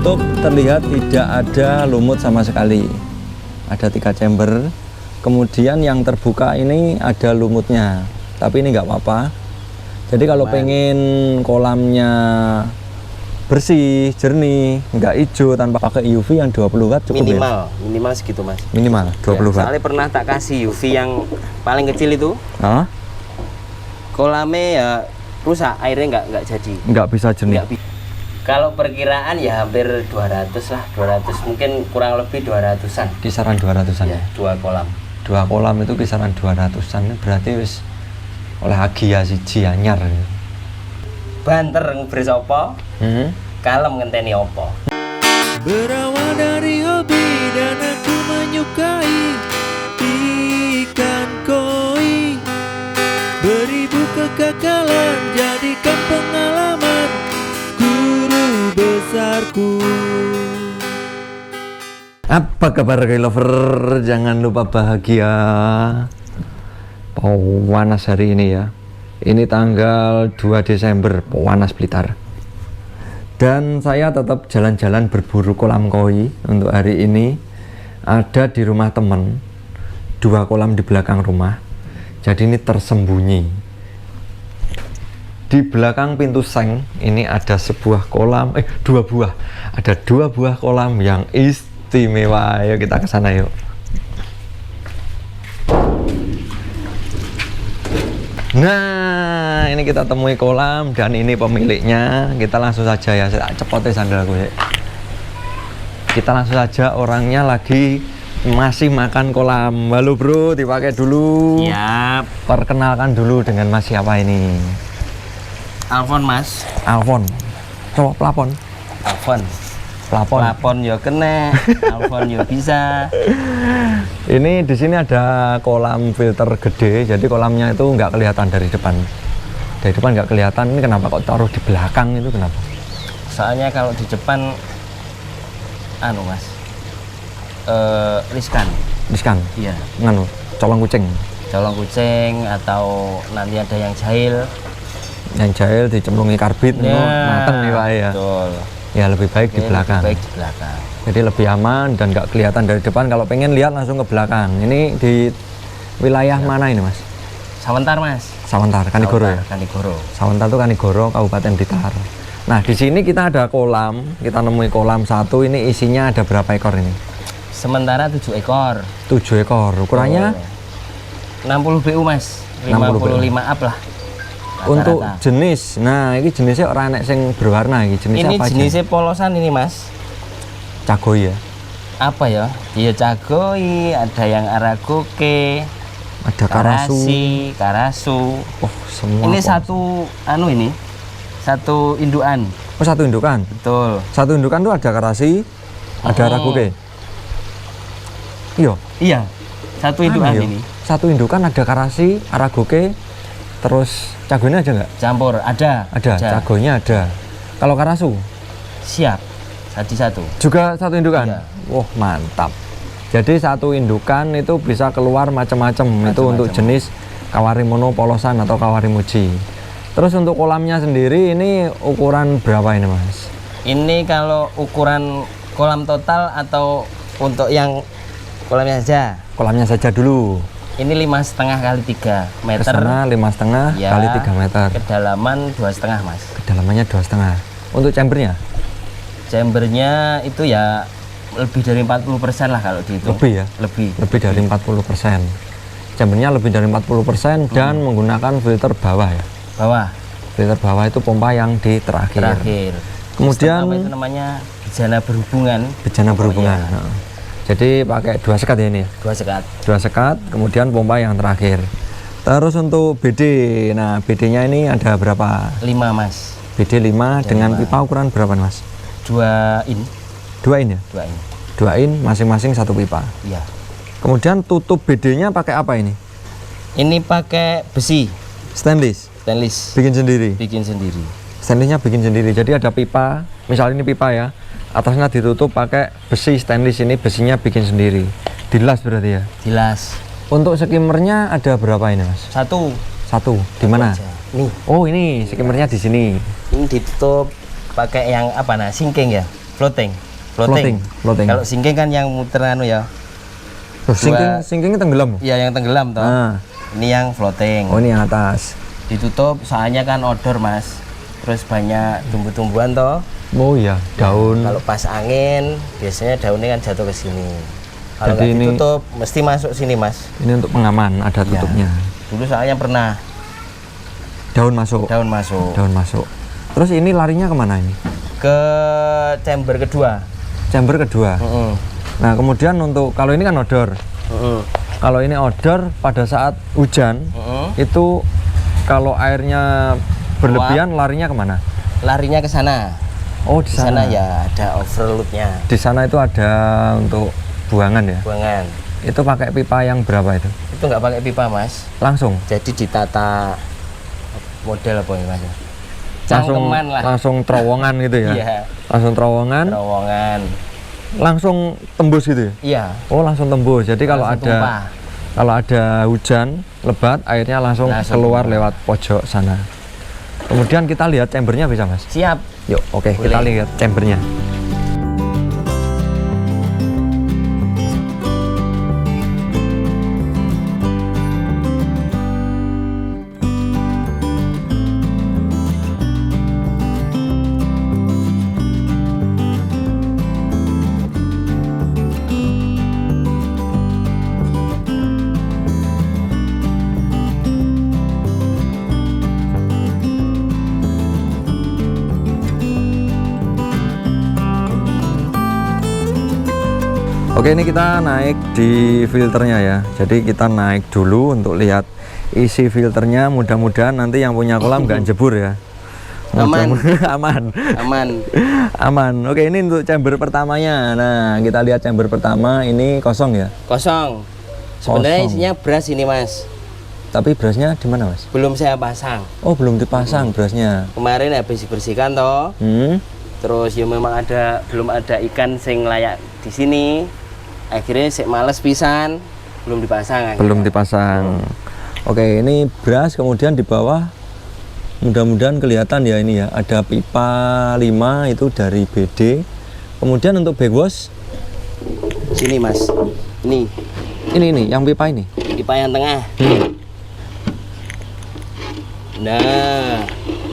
ditutup terlihat tidak ada lumut sama sekali. Ada 3 chamber. Kemudian yang terbuka ini ada lumutnya, tapi ini nggak apa-apa. Jadi kalau pengen kolamnya bersih, jernih, nggak hijau tanpa pakai UV yang 20 watt cukup minimal, ya? Minimal segitu mas. Minimal 20 watt. Soalnya pernah tak kasih UV yang paling kecil itu. Hah? Kolamnya ya rusak, airnya nggak jadi. Nggak bisa jernih. Kalau perkiraan ya hampir 200 lah, 200 mungkin kurang lebih 200-an. Kisaran 200-an ya, 2 kolam. 2 kolam itu kisaran 200-an, berarti wis oleh Agia siji anyar. Banter ngebres apa? Kalem ngenteni apa? Berawal dari hobi dan aku menyukai ikan koi. Beribu kegagalan jadikan pengalaman guru besarku. Apa kabar guys lover? Jangan lupa bahagia. Panas hari ini ya. Ini tanggal 2 Desember, panas Blitar. Dan saya tetap jalan-jalan berburu kolam koi untuk hari ini. Ada di rumah temen, 2 kolam di belakang rumah. Jadi ini tersembunyi. Di belakang pintu seng ini ada sebuah kolam, 2 buah. Ada 2 buah kolam yang istimewa. Ayo kita ke sana yuk. Nah, ini kita temui kolam dan ini pemiliknya. Kita langsung saja ya, saya cepotin sandalku ya. Kita langsung saja, orangnya lagi masih makan kolam. Halo bro, dipakai dulu. Siap. Perkenalkan dulu dengan mas siapa ini? Alfon mas. Alfon. Coba pelapon. Alfon. Pelapon. Pelapon ya kena. Alfon ya bisa. Ini di sini ada kolam filter gede, jadi kolamnya itu nggak kelihatan dari depan. Dari depan nggak kelihatan. Ini kenapa kok taruh di belakang itu kenapa? Soalnya kalau di depan, anu mas, riskan. Riskan. Iya. Nganu, colong kucing. Colong kucing atau nanti ada yang jahil. Yang jahil dicemplungi karbit, Ya, mateng nih pak ya. Betul. Ya lebih baik di belakang. Lebih baik di belakang. Jadi lebih aman dan nggak kelihatan dari depan. Kalau pengen lihat langsung ke belakang. Ini di wilayah mana ini mas? Sawentar mas. Sawentar, Kanigoro ya? Kanigoro. Sawentar itu Kanigoro, Kabupaten Blitar. Nah di sini kita ada kolam. Kita nemui kolam satu. Ini isinya ada berapa ekor ini? Sementara 7 ekor. 7 ekor. Ukurannya? 60 BU mas. 55 up lah. Untuk Rata-rata. jenis, nah ini jenisnya orang enek sing berwarna ini jenisnya Ini apa jenisnya polosan ini mas. Cagoi ya? Apa ya? Iya cagoi, ada yang aragoke, Ada karasu. karasu. Oh semua. Ini kok. satu anu ini, satu indukan. Oh satu indukan. Betul. Satu indukan tuh ada karasi, ada aragoke. Iya. Iya. Satu indukan Iya. ini. Satu indukan ada karasi, aragoke, terus cagonya aja nggak? Campur ada. Ada. Cagonya ada. Kalau karasu Siap. Satu. juga satu indukan. Iya. Wah mantap. Jadi satu indukan itu bisa keluar macam-macam. Itu untuk jenis kawarimono polosan atau kawarimuji. Terus untuk kolamnya sendiri ini ukuran berapa ini mas? Ini kalau ukuran kolam total atau untuk yang kolamnya saja? Kolamnya saja dulu. Ini 5,5 kali 3 meter. Kesana 5,5 Ya, kali 3 meter. Kedalaman 2,5 mas. Kedalamannya 2,5. Untuk chambernya? Chambernya itu ya lebih dari 40% lah kalau dihitung. Lebih ya? Lebih Dari 40%. Chambernya lebih dari 40% dan menggunakan filter bawah ya. bawah. Filter bawah itu pompa yang di terakhir. Kemudian Sistem apa itu namanya bejana berhubungan. bejana berhubungan. Oh, iya. Nah. Jadi pakai 2 sekat ya ini. 2 sekat. 2 sekat, kemudian pompa yang terakhir. Terus untuk BD, nah BD-nya ini ada berapa? 5 mas. BD 5 dengan 5. pipa ukuran berapa mas? 2 in. 2 in ya? 2 in. 2 in masing-masing 1 pipa. Iya. Kemudian tutup BD-nya pakai apa ini? Ini pakai besi Stainless. stainless. Bikin sendiri. Bikin sendiri. Stainlessnya bikin sendiri. Jadi ada pipa, misalnya ini pipa ya, atasnya ditutup pakai besi stainless, ini besinya bikin sendiri. Dilas berarti ya. Dilas. Untuk skimmernya ada berapa ini mas? 1. Di mana? aja. Nih, Oh ini skimmernya di sini. ini ditutup pakai yang apa nah, sinking ya. floating. Floating. Kalau sinking kan yang muter anu ya. Loh, sinking tenggelam. Iya, yang tenggelam toh. Ini yang floating. Oh, ini yang atas. Ditutup soalnya kan odor, Mas. Terus banyak tumbuh-tumbuhan toh. Oh iya, daun. Kalau pas angin biasanya daunnya kan jatuh ke sini. Kalau Jadi nggak ini ditutup mesti masuk sini, Mas. Ini untuk pengaman, ada tutupnya. Dulu soalnya pernah Daun masuk. daun masuk. Terus ini larinya kemana ini? Ke chamber kedua. Chamber kedua. Nah, kemudian untuk kalau ini kan odor. Kalau ini odor pada saat hujan itu kalau airnya berlebihan larinya kemana? Larinya ke sana. Oh, di sana. Ya ada overloadnya. Di sana itu ada untuk buangan ya? Buangan. Itu pakai pipa yang berapa itu? Itu nggak pakai pipa, Mas. Langsung? Jadi ditata model apa ya, Mas? Cangkeman lah. Langsung terowongan gitu ya? Iya. Langsung terowongan. Langsung tembus gitu ya? Iya. Oh, langsung tembus. Jadi kalau tumpah. kalau ada hujan lebat, airnya langsung keluar tumpah. lewat pojok sana. Kemudian kita lihat chambernya bisa, Mas? Siap. Yuk, oke, kita lihat chambernya. Oke, ini kita naik di filternya ya. Jadi kita naik dulu untuk lihat isi filternya. Mudah-mudahan nanti yang punya kolam nggak jebur ya. Aman. Aman. Oke, ini untuk chamber pertamanya. Nah, kita lihat chamber pertama ini kosong ya. Kosong. Sebenarnya isinya beras ini, Mas. Tapi berasnya di mana, Mas? Belum saya pasang. Oh, belum dipasang berasnya. Kemarin habis dibersihkan toh. Terus ya memang belum ada ikan sing layak di sini. Akhirnya sik males pisan, belum dipasang. Belum dipasang. Oke, ini beras, kemudian di bawah mudah-mudahan kelihatan ya ini ya. Ada pipa 5 itu dari BD. Kemudian untuk backwash sini, Mas. Ini yang pipa ini. Pipa yang tengah. Nah,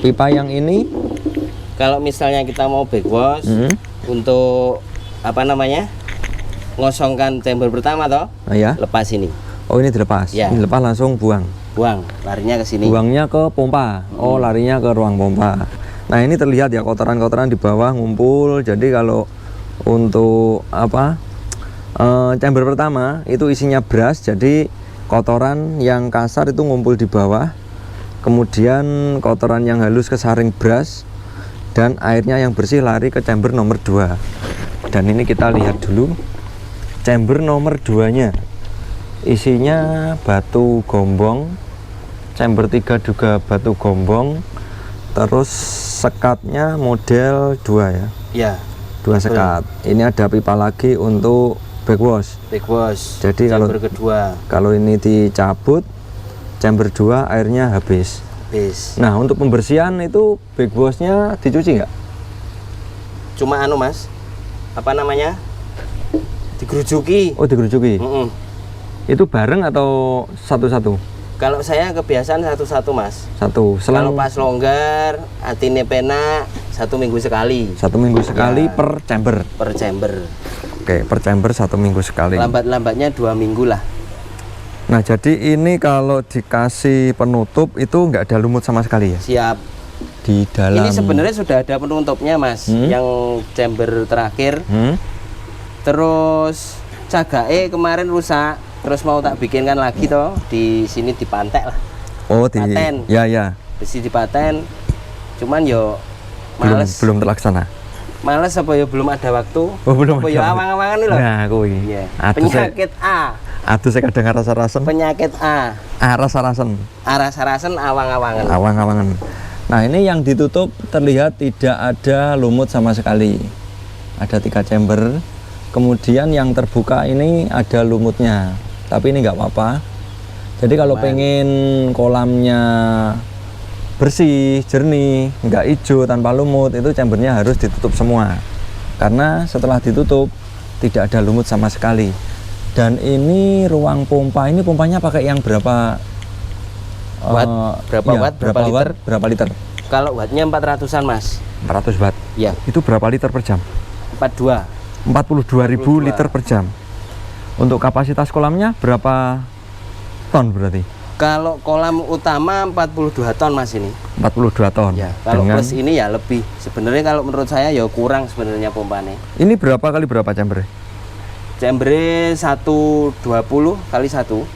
pipa yang ini kalau misalnya kita mau backwash untuk apa namanya? Ngosongkan chamber pertama toh, ya. Lepas ini. Oh, ini dilepas. Ya. Ini lepas langsung buang. Larinya ke sini. Buangnya ke pompa. Oh, larinya ke ruang pompa. Nah, ini terlihat ya kotoran-kotoran di bawah ngumpul. Jadi kalau untuk apa? Chamber pertama itu isinya beras. Jadi kotoran yang kasar itu ngumpul di bawah. Kemudian kotoran yang halus ke saring beras dan airnya yang bersih lari ke chamber nomor 2. Dan ini kita lihat dulu. Chamber nomor 2-nya isinya batu gombong, chamber 3 juga batu gombong, terus sekatnya model 2 ya. Iya. 2 sekat. Ini ada pipa lagi untuk backwash. Jadi kalau ini dicabut, chamber 2 airnya habis. Nah, untuk pembersihan itu backwashnya dicuci nggak? Cuma anu, Mas, apa namanya? Digerujuki. Oh, digerujuki. Itu bareng atau satu-satu? Kalau saya kebiasaan satu-satu, Mas. Satu. Kalau pas longgar, atine penak, 1 minggu sekali. 1 minggu sekali Ya. per chamber. Per chamber. Oke, per chamber 1 minggu sekali. Lambat-lambatnya 2 minggu lah. Nah, jadi ini kalau dikasih penutup itu nggak ada lumut sama sekali ya? Siap. Di dalam. Ini sebenarnya sudah ada penutupnya, Mas. Yang chamber terakhir. Terus cagae kemarin rusak. Terus mau tak bikinkan lagi toh. Di sini dipantek lah. Oh, di paten. Ya. Besi dipaten. Cuman yo males. Belum terlaksana. Males apa ya belum ada waktu. Oh, belum. Apa ya awang-awangan nih loh. Nah, kuwi. Iya. Penyakit A. Aduh, saya kadang rasa-rasen. Penyakit A. Rasa-rasen. Rasa-rasen awang-awangan. Awang-awangan. Nah, ini yang ditutup terlihat tidak ada lumut sama sekali. Ada 3 chamber. Kemudian yang terbuka ini ada lumutnya. Tapi ini nggak apa-apa. Jadi kalau pengen kolamnya bersih, jernih, nggak hijau, tanpa lumut, itu chambernya harus ditutup semua. karena setelah ditutup tidak ada lumut sama sekali. Dan ini ruang pompa, ini pompanya pakai yang berapa Watt? Berapa watt? Berapa liter? Berapa liter? Kalau wattnya 400-an mas. 400 watt. Ya. Itu berapa liter per jam? 42. 42.000 liter per jam. Untuk kapasitas kolamnya berapa ton berarti? Kalau kolam utama 42 ton mas ini. 42 ton. Ya. Kalau Dengan- plus ini ya lebih. Sebenarnya kalau menurut saya ya kurang sebenarnya pompanya. Ini berapa kali berapa chamber? Chambernya 120 kali 1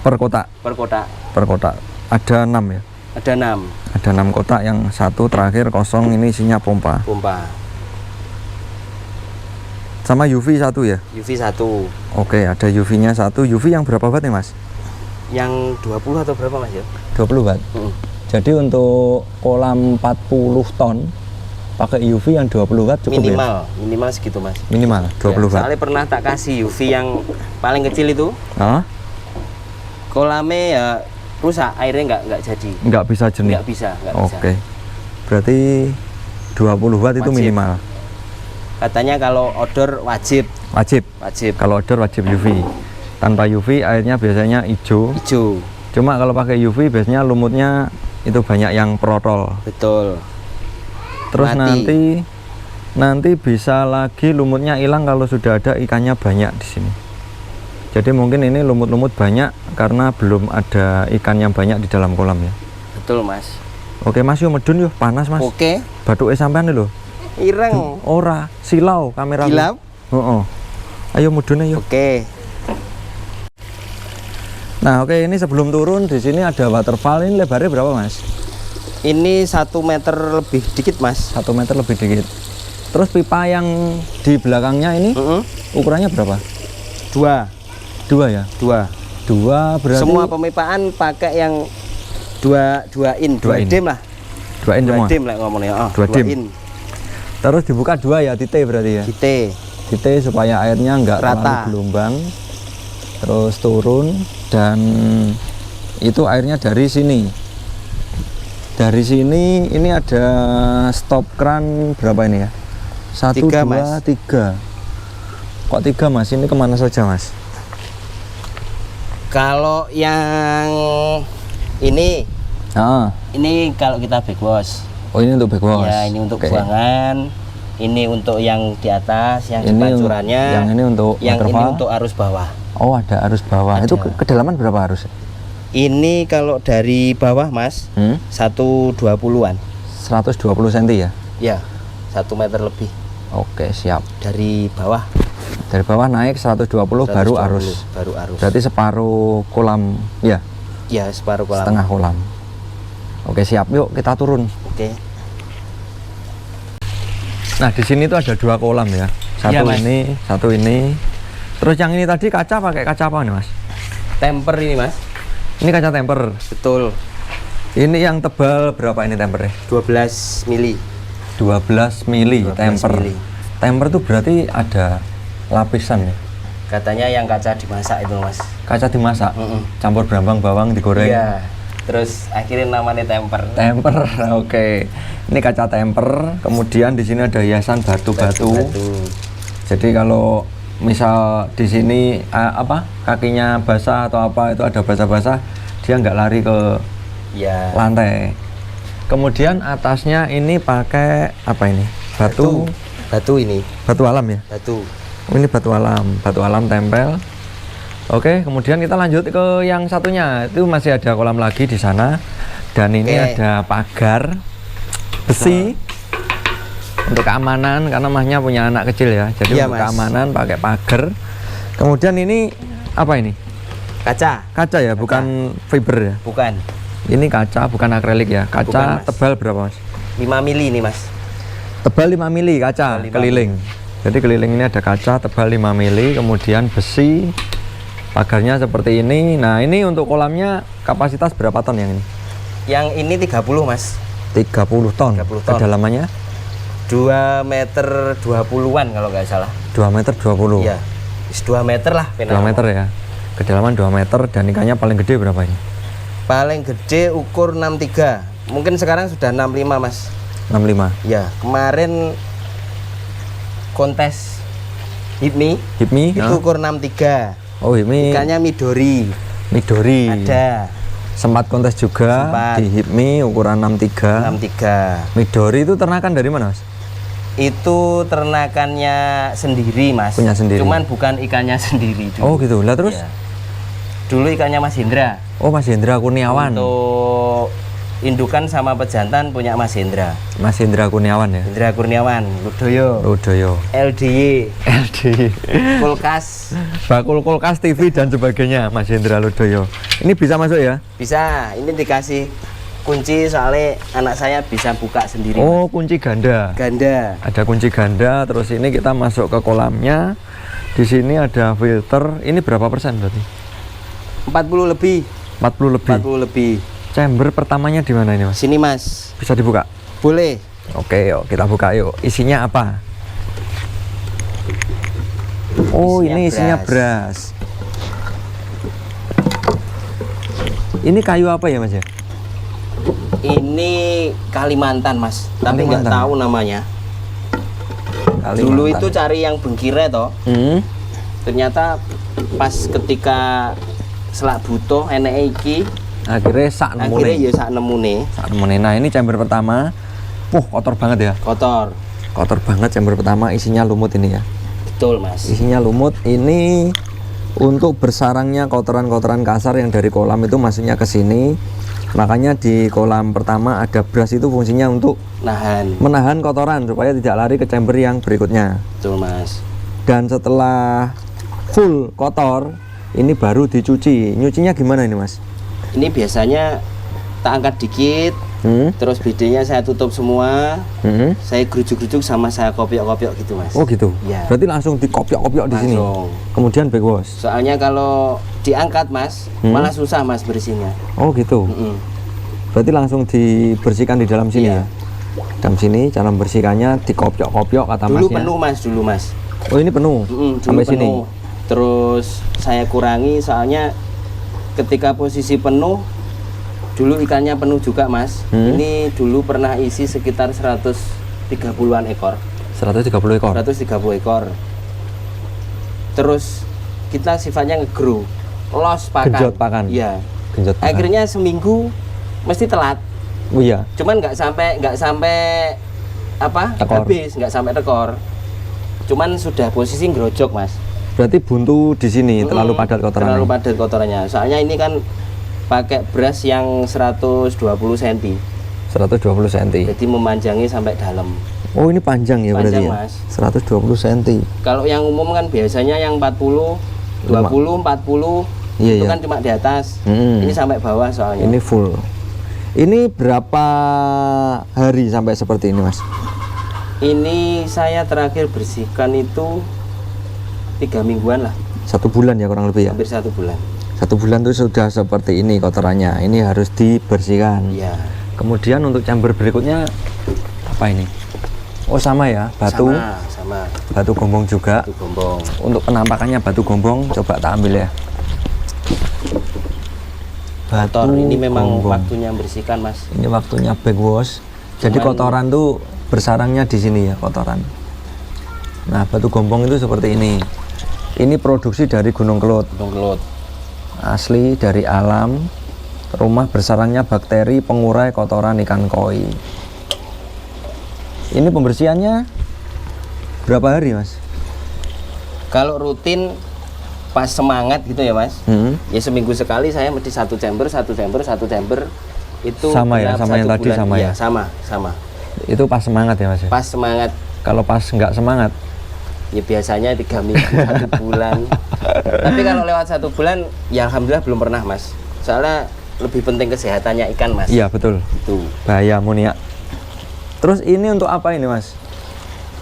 Per kotak. per kotak. Per kotak. Ada 6 ya. Ada 6 Ada 6 kotak, yang satu terakhir kosong ini isinya pompa. pompa. Sama UV 1 ya. UV 1 Oke, ada UV-nya 1. UV yang berapa watt nih Mas? yang 20 atau berapa mas ya? 20 watt. Jadi untuk kolam 40 ton pakai UV yang 20 watt cukup Minimal, minimal segitu mas. ya? Minimal 20 watt. Soalnya pernah tak kasih UV yang paling kecil itu, Hah? kolamnya ya rusak, airnya nggak jadi. Nggak bisa jernih. Nggak bisa. Oke. Berarti 20 watt itu Wajib. minimal. Katanya kalau odor wajib. Wajib. Kalau outdoor wajib UV. Tanpa UV airnya biasanya hijau. Hijau. Cuma kalau pakai UV biasanya lumutnya itu banyak yang protol. Betul. Terus Mati. nanti bisa lagi lumutnya hilang kalau sudah ada ikannya banyak di sini. Jadi mungkin ini lumut-lumut banyak karena belum ada ikan yang banyak di dalam kolam ya. Betul mas. Oke Mas, yuk medun yuk, panas Mas. Oke. Batuknya sampean lho. Ireng. Ora, silau kamera. Gilap. Heeh. Ayo mudun ayo. Oke. Nah, oke, ini sebelum turun di sini ada waterfall. Ini lebarnya berapa Mas? Ini 1 meter lebih dikit mas. 1 meter lebih dikit. Terus pipa yang di belakangnya ini ukurannya berapa? 2 2 ya? 2 berarti Semua pemipaan pakai yang 2 in, 2 in. dim lah. 2 in 2 semua. dim lah ngomongnya. Oh, 2 dim. in. Terus dibuka 2 ya, titik berarti ya. Kita Titik supaya airnya enggak terlalu Rata. gelombang. Terus turun dan itu airnya dari sini. Dari sini ini ada stop kran berapa ini ya? 1, 3, 2, Mas. 3. Kok 3 Mas? Ini kemana saja Mas? kalau yang ini Ah, kalau kita backwash. oh ini untuk backwash. Ya, ini untuk Oke. buangan. Ini untuk yang di atas, yang Ini pancurannya. yang ini untuk yang ini waterfall. untuk arus bawah. Oh, ada arus bawah. Ada. Itu kedalaman berapa arus? Ini kalau dari bawah Mas, 120-an. 120 cm ya? Ya, 1 meter lebih Oke, siap. dari bawah. Dari bawah naik 120, baru 120, arus. Baru arus. Berarti separuh kolam, ya? Ya, separuh kolam. Setengah kolam. Oke, siap. Yuk kita turun. Oke. Nah, di sini tuh ada 2 kolam ya. Satu Iya, Mas. ini, satu ini. Terus yang ini tadi kaca pakai kaca apa nih, Mas? Temper ini Mas. Ini kaca temper. Betul. Ini yang tebal berapa ini tempernya? 12 mili. 12 mili 12 temper. mili. Temper tuh berarti ada lapisan ya. Katanya yang kaca dimasak itu Mas. Kaca dimasak, Mm-mm. campur berambang bawang digoreng. Iya. Terus akhirnya namanya temper. Temper, oke. Ini kaca temper. Kemudian di sini ada hiasan batu-batu. Batu. Jadi kalau misal di sini kakinya basah atau apa itu ada basah-basah, dia nggak lari ke Ya. lantai. Kemudian atasnya ini pakai apa ini? Batu. Batu ini. Batu alam ya. Batu. Oh, ini batu alam tempel. Oke, kemudian kita lanjut ke yang satunya. Itu masih ada kolam lagi di sana. Dan ini Oke. ada pagar besi untuk keamanan karena Masnya punya anak kecil ya. Jadi Iya, untuk Mas. keamanan pakai pagar. Kemudian ini apa ini? Kaca. Kaca ya, bukan fiber ya. Bukan. Ini kaca, bukan akrilik ya. Kaca Bukan, Mas. tebal berapa, Mas? 5 mili ini Mas. Tebal 5 mili kaca Tebal 5 keliling. Jadi keliling ini ada kaca tebal 5 mili, kemudian besi. Pagarnya seperti ini. Nah, ini untuk kolamnya kapasitas berapa ton yang ini? Yang ini 30 Mas. 30 ton. 30 ton. Kedalamannya 2 meter 20-an kalau nggak salah. 2 meter 20. Iya. 2 meter lah 2 meter ya. Kedalaman 2 meter dan ikannya paling gede berapa ini? Paling gede ukur 63. Mungkin sekarang sudah 65 Mas. 65. Ya, kemarin kontes HIPMI. HIPMI Itu ukur 63. Oh HIPMI Ikannya Midori. Midori Ada sempat kontes juga Sempat. di HIPMI ukuran 63. 63. Midori itu ternakan dari mana Mas? Itu ternakannya sendiri Mas. Punya sendiri. Cuman bukan ikannya sendiri dulu. Oh gitu lah terus? Iya. Dulu ikannya Mas Hendra. Oh Mas Hendra Kurniawan. Untuk indukan sama pejantan punya Mas Hendra. Mas Hendra Kurniawan ya. Hendra Kurniawan, Ludoyo, Rudoyo. LDY, LD. Kulkas. Bakul kulkas TV dan sebagainya Mas Hendra Ludoyo. Ini bisa masuk ya? Bisa, ini dikasih kunci soalnya anak saya bisa buka sendiri. Oh kunci ganda. Ganda. Ada kunci ganda. Terus ini kita masuk ke kolamnya. Di sini ada filter. Ini berapa persen berarti? 40 lebih. 40 lebih. 40 lebih. Chamber pertamanya di mana ini Mas? Sini Mas. Bisa dibuka? Boleh. Oke, yuk kita buka yuk. Isinya apa? Oh, Isinya ini isinya beras. Ini kayu apa ya Mas ya? Ini Kalimantan Mas, tapi nggak Kalimantan. tahu namanya. Dulu itu cari yang bengkire toh. Ternyata pas ketika selak butuh enek iki, Akhirnya sak akhirnya nemune. ya sak nemune. Sak nemune. Nah, ini chamber pertama. Kotor banget ya. Kotor. Kotor banget chamber pertama, isinya lumut ini ya. Betul Mas. Isinya lumut. Ini untuk bersarangnya kotoran-kotoran kasar yang dari kolam itu masuknya ke sini. Makanya di kolam pertama ada beras itu fungsinya untuk Nahan. menahan kotoran supaya tidak lari ke chamber yang berikutnya. Betul Mas. Dan setelah full kotor, ini baru dicuci. Nyucinya gimana ini Mas? Ini biasanya tak angkat dikit, terus bedanya saya tutup semua, saya gerujuk-gerujuk sama saya kopiok-kopiok gitu Mas. Oh gitu. Ya. Berarti langsung dikopiok-kopiok di sini. Langsung. Kemudian backwash. Soalnya kalau diangkat Mas, malah susah Mas bersihnya. Oh gitu. Berarti langsung dibersihkan di dalam sini Iya. ya. Dalam sini cara membersihkannya dikopiok-kopiok kata Dulu Masnya. penuh Mas, dulu Mas. Oh ini penuh. Dulu Sampai sini. penuh. Terus saya kurangi soalnya ketika posisi penuh, dulu ikannya penuh juga Mas. Ini dulu pernah isi sekitar 130-an ekor. 130 ekor. 130 ekor. Terus kita sifatnya nge-grow, los pakan. Genjot pakan. Iya. Genjot pakan. Akhirnya seminggu mesti telat. Oh iya. Cuman nggak sampai apa? Tekor. Habis, nggak sampai tekor. Cuman sudah posisi ngerojok Mas. Berarti buntu di sini terlalu padat kotorannya. Terlalu padat kotorannya. Soalnya ini kan pakai beras yang 120 cm. 120 cm. Jadi memanjangi sampai dalam. Oh ini panjang ya berarti Panjang, ya. Mas. 120 cm. Kalau yang umum kan biasanya yang 40, 20, 40 Iya, itu iya. kan cuma di atas. Hmm. Ini sampai bawah soalnya. Ini full. Ini berapa hari sampai seperti ini Mas? Ini saya terakhir bersihkan itu 3 mingguan lah, 1 bulan ya kurang lebih ya. hampir 1 bulan. 1 bulan itu sudah seperti ini kotorannya. Ini harus dibersihkan. Iya. Kemudian untuk chamber berikutnya apa ini? Oh sama ya, batu. Sama Batu gombong juga. batu gombong. Untuk penampakannya batu gombong, coba tak ambil ya. Kotor, ini memang gombong. waktunya bersihkan Mas. Ini waktunya backwash. Jadi Cuman- kotoran tuh bersarangnya di sini ya, kotoran. Nah, batu gombong itu seperti ini. Ini produksi dari Gunung Kelut. Gunung Kelut. Asli dari alam. Rumah bersarangnya bakteri pengurai kotoran ikan koi. Ini pembersihannya berapa hari, Mas? Kalau rutin pas semangat gitu ya Mas, ya seminggu sekali saya mesti satu chamber itu Sama ya, genap sama yang 1 tadi bulan. sama Iya, ya? sama. Itu pas semangat ya, Mas ya? Pas semangat Kalau pas nggak semangat, ya biasanya 3 minggu 1 bulan. Tapi kalau lewat 1 bulan ya alhamdulillah belum pernah Mas. Soalnya lebih penting kesehatannya ikan Mas. iya betul. Itu. Bahaya amoniak. Terus ini untuk apa ini, Mas?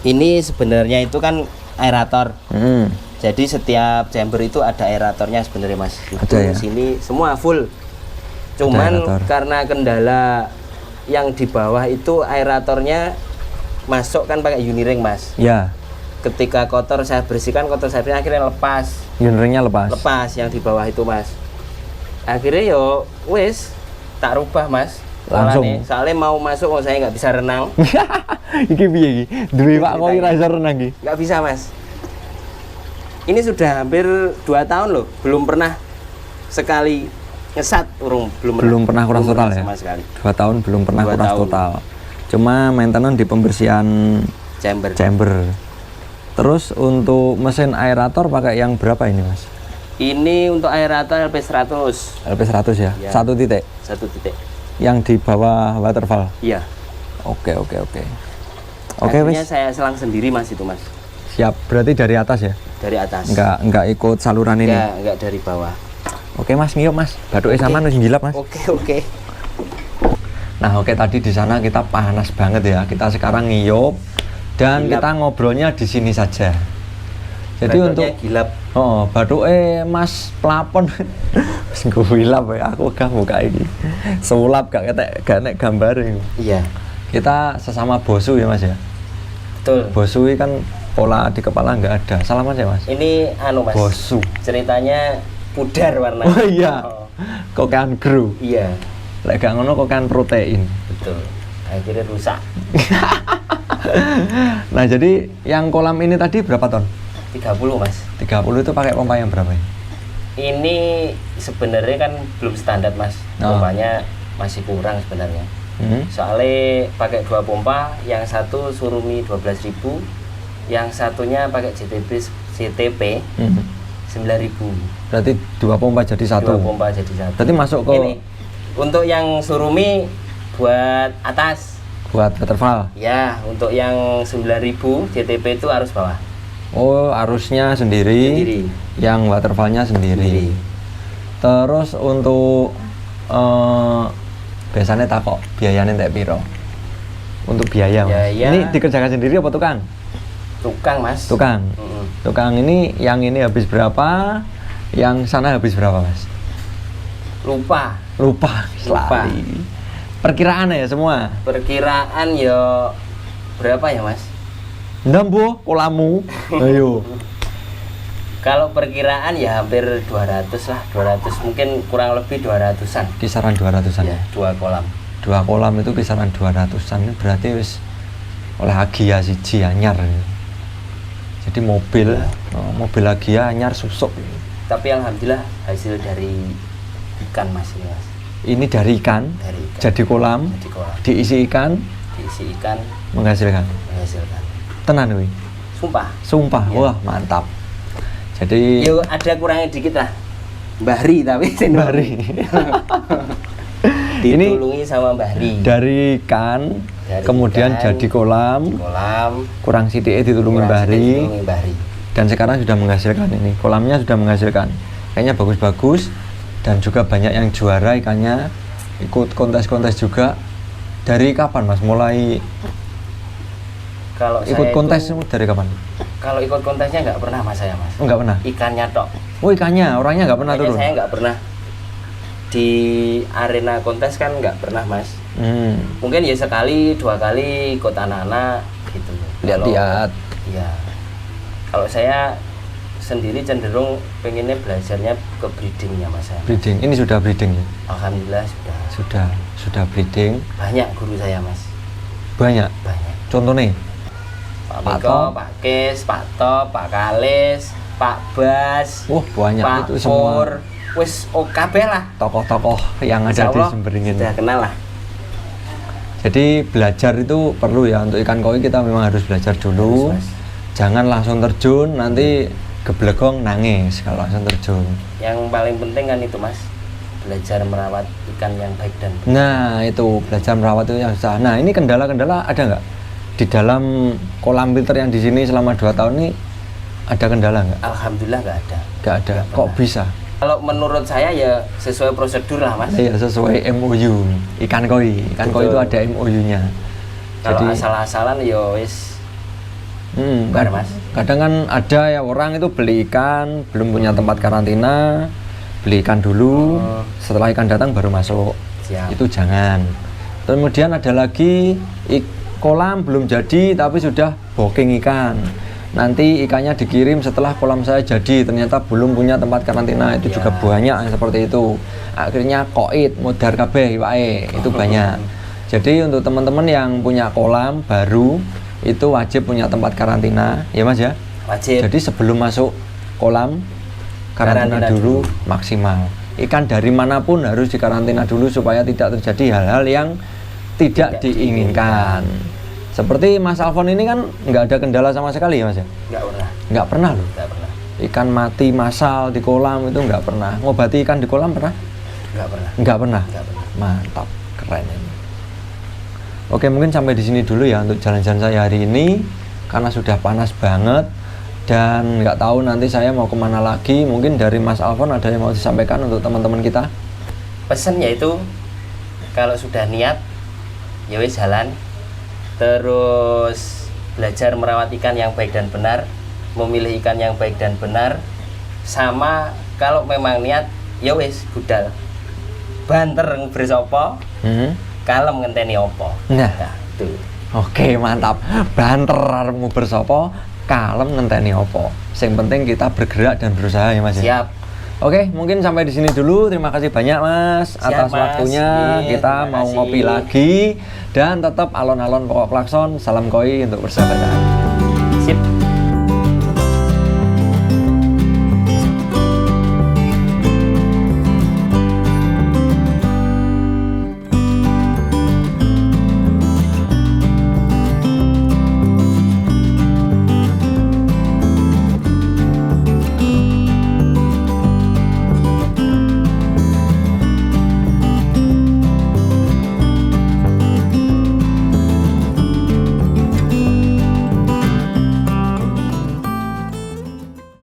Ini sebenarnya itu kan aerator. Jadi setiap chamber itu ada aeratornya sebenarnya Mas. Itu Ada ya? sini semua full. Cuman aerator. karena kendala yang di bawah itu aeratornya masuk kan pakai uniring Mas. Ya, Ketika kotor saya bersihkan akhirnya lepas. unringnya lepas. Lepas yang di bawah itu Mas. Akhirnya yo wis tak rubah Mas. Langsung. Polane, soalnya mau masuk saya nggak bisa renang. Iki piye iki? Duwe Pak Koi ra iso renang iki. Nggak bisa mas. Ini sudah hampir 2 tahun loh, belum pernah sekali ngesat, Belum pernah kuras total ya? sama sekali. 2 tahun belum pernah 2 kuras tahun. total. Cuma maintenance di pembersihan chamber. Terus untuk mesin aerator pakai yang berapa ini mas? Ini untuk aerator LP100. LP100 ya? Iya. 1 titik? 1 titik. Yang di bawah waterfall? Iya. Oke. Oke Akhirnya wis. saya selang sendiri mas itu mas. Siap, berarti dari atas ya? Dari atas. Enggak ikut saluran ini? Enggak dari bawah. Oke mas, ngiyup mas. Batuknya sama wis ngilap mas. Oke. Nah oke, tadi di sana kita panas banget ya. Kita sekarang ngiyup dan Gilap. kita ngobrolnya di sini saja. Jadi Batuknya untuk gilap. batuknya mas pelapon wis ngilap ya. Aku gak buka ini. Sulap gak nek gambar ini. Iya. Kita sesama bosu ya mas ya. Betul. Bosu ini kan pola di kepala nggak ada. Salaman ya mas. Ini anu mas. Bosu. Ceritanya pudar warna. Oh iya. Kokan kru. Iya. Lek gak ngono kokan protein. Betul. Akhirnya rusak. Nah jadi yang kolam ini tadi berapa ton? 30 mas. 30 itu pakai pompa yang berapa ya? Ini sebenarnya kan belum standar mas. Oh. Pompanya masih kurang sebenarnya. Soalnya pakai 2 pompa, yang satu Surumi 12.000, yang satunya pakai CTP 9.000. Berarti 2 pompa jadi 1. 2 pompa jadi 1. Berarti masuk ke Ini untuk yang Surumi buat atas. buat waterfall. Ya, untuk yang 9.000 CTP itu harus bawah. Oh, arusnya sendiri. Sendiri. Yang waterfallnya sendiri. Terus untuk biasanya takok biayanya entek piro? Untuk biaya, Mas. Biaya. Ini dikerjakan sendiri apa tukang? Tukang mas. Tukang. Tukang ini yang ini habis berapa? Yang sana habis berapa, Mas? Lupa. Lupa. Lali. Perkiraan ya semua. Perkiraan ya berapa ya mas? Ndambo kolamu. Ayo. Kalau perkiraan ya hampir 200 lah, 200 mungkin kurang lebih 200-an. Kisaran 200-an. Ya, 2 kolam. 2 kolam itu kisaran 200-an. Ini berarti wis oleh Agia siji anyar. Jadi mobil, mobil Agia anyar susuk. Tapi alhamdulillah hasil dari ikan mas ini mas. Ini dari ikan, Dari ikan. jadi kolam, Jadi kolam. diisi ikan, Diisi ikan menghasilkan. menghasilkan. Tenan wi. Sumpah. Sumpah, Iya. wah mantap. Jadi Yo ada kurangnya dikit lah. Mbahri tapi Mbahri. ditulungi sama Mbahri. Dari ikan, Dari kemudian ikan, jadi kolam, kolam. kurang sithik ditulungi kurang Mbahri, sedikit ditulungi Mbahri. dan sekarang sudah menghasilkan ini. Kolamnya sudah menghasilkan. Kayaknya bagus-bagus dan juga banyak yang juara ikannya. Ikut kontes-kontes juga. Dari kapan Mas mulai Kalau ikut saya kontes itu, dari kapan? kalau ikut kontesnya nggak pernah mas saya mas. Oh, nggak pernah. Ikannya tok. Oh ikannya, orangnya nggak pernah Makanya turun. saya nggak pernah di arena kontes kan nggak pernah mas. Mungkin ya sekali 2 kali ikut anak-anak gitu. Lihat-lihat. Iya. Kalau saya sendiri cenderung pengennya belajarnya ke breedingnya mas saya. Breeding. Ini sudah breeding ya? Alhamdulillah Sudah breeding. banyak guru saya mas. Banyak. Banyak. Contohnya Pak Pak Miko, Top. Pak Kes, Pak Top, Pak Kalis, Pak Bas, wah banyak Pak itu semua Pur, wis kabeh lah. tokoh-tokoh yang Insya ada di Allah Semberingin. sudah kenal lah. Jadi belajar itu perlu ya, untuk ikan koi kita memang harus belajar dulu. Harus, Mas. Jangan langsung terjun, nanti geblegong nangis kalau langsung terjun. Yang paling penting kan itu mas, belajar merawat ikan yang baik dan benar. Nah itu belajar merawat itu yang susah. Nah ini kendala-kendala ada nggak di dalam kolam filter yang di sini selama 2 tahun ini? Ada kendala nggak? Alhamdulillah nggak ada. Nggak ada. Nggak Kok pernah. bisa? Kalau menurut saya ya sesuai prosedur lah mas. Ya sesuai MOU ikan koi. Ikan koi itu Betul. ada MOU-nya. Kalau asal-asalan ya wis bubar, Mas. Kadang kan ada ya orang itu beli ikan belum punya tempat karantina, beli ikan dulu, setelah ikan datang baru masuk. Siap. Itu jangan. Kemudian ada lagi kolam belum jadi tapi sudah booking ikan. nanti ikannya dikirim setelah kolam saya jadi, ternyata belum punya tempat karantina, itu juga banyak yang seperti itu. Akhirnya koit, modar kabeh iwake, itu banyak. Jadi untuk teman-teman yang punya kolam baru itu wajib punya tempat karantina, ya Mas ya. Wajib. Jadi sebelum masuk kolam karantina dulu maksimal. Ikan dari manapun harus dikarantina dulu supaya tidak terjadi hal-hal yang tidak diinginkan. Seperti Mas Alfon ini kan nggak ada kendala sama sekali ya Mas ya? Nggak pernah. Nggak pernah loh. Nggak pernah. Ikan mati massal di kolam itu nggak pernah. Ngobati ikan di kolam pernah? Nggak pernah. Nggak pernah. Nggak pernah. Mantap, keren ini. Oke, mungkin sampai di sini dulu ya untuk jalan-jalan saya hari ini karena sudah panas banget dan nggak tahu nanti saya mau kemana lagi. Mungkin dari Mas Alfon ada yang mau disampaikan untuk teman-teman kita? Pesan yaitu kalau sudah niat ya wis jalan, terus belajar merawat ikan yang baik dan benar, memilih ikan yang baik dan benar, sama kalau memang niat ya wis budal banter bersopo, kalem ngenteni opo. Nah, tuh. Oke, mantap. Banter arepmu bersopo, kalem ngenteni opo. Yang penting kita bergerak dan berusaha ya Mas. Siap. Oke, mungkin sampai di sini dulu. Terima kasih banyak Mas atas Mas. waktunya. Iya, Kita terima mau kasih. ngopi lagi dan tetap alon-alon pokok klakson. Salam koi untuk persahabatan.